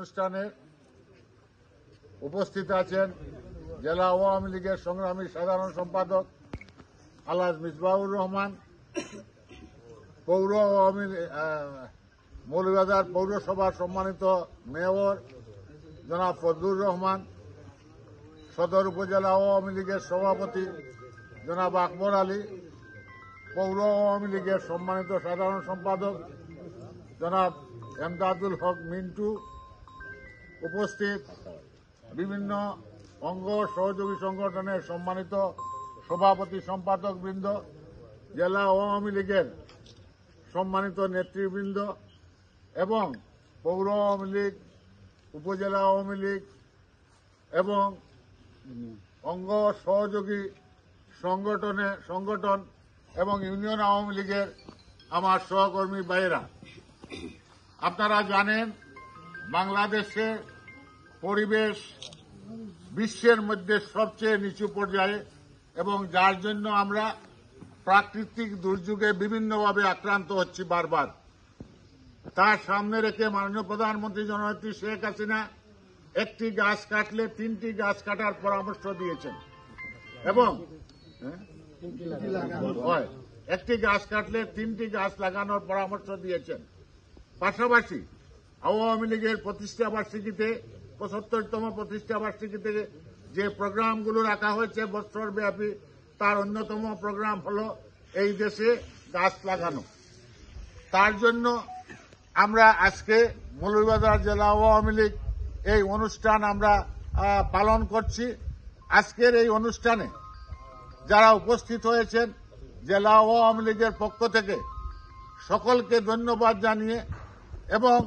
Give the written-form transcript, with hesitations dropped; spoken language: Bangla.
অনুষ্ঠানে উপস্থিত আছেন জেলা আওয়ামী লীগের সংগ্রামী সাধারণ সম্পাদক আলহাজ মিসবাহুর রহমান, মৌলভীবাজার পৌরসভার সম্মানিত মেয়র জনাব ফজলুর রহমান, সদর উপজেলা আওয়ামী লীগের সভাপতি জনাব আকবর আলী, পৌর আওয়ামী লীগের সম্মানিত সাধারণ সম্পাদক জনাব এমদাদুল হক মিন্টু, উপস্থিত বিভিন্ন অঙ্গ সহযোগী সংগঠনের সম্মানিত সভাপতি সম্পাদক বৃন্দ, জেলা আওয়ামী লীগের সম্মানিত নেতৃবৃন্দ এবং পৌর আওয়ামী লীগ, উপজেলা আওয়ামী লীগ এবং অঙ্গ সহযোগী সংগঠন এবং ইউনিয়ন আওয়ামী লীগের আমার সহকর্মী ভাইয়েরা, আপনারা জানেন বাংলাদেশে পরিবেশ বিশ্বের মধ্যে সবচেয়ে নিচু পর্যায়ে এবং যার জন্য আমরা প্রাকৃতিক দুর্যোগে বিভিন্নভাবে আক্রান্ত হচ্ছি বারবার। তার সামনে রেখে মাননীয় প্রধানমন্ত্রী জননেত্রী শেখ হাসিনা একটি গাছ কাটলে 3টি গাছ কাটার পরামর্শ দিয়েছেন এবং একটি গাছ কাটলে 3টি গাছ লাগানোর পরামর্শ দিয়েছেন। পাশাপাশি আওয়ামী লীগের প্রতিষ্ঠা বার্ষিকীতে 75তম প্রতিষ্ঠা বার্ষিকীতে যে প্রোগ্রামগুলো রাখা হয়েছে বছরব্যাপী, তার অন্যতম প্রোগ্রাম হল এই দেশে গাছ লাগানো। তার জন্য আমরা আজকে মৌলভীবাজার জেলা আওয়ামী লীগ এই অনুষ্ঠান আমরা পালন করছি। আজকের এই অনুষ্ঠানে যারা উপস্থিত হয়েছেন জেলা আওয়ামী লীগের পক্ষ থেকে সকলকে ধন্যবাদ জানিয়ে এবং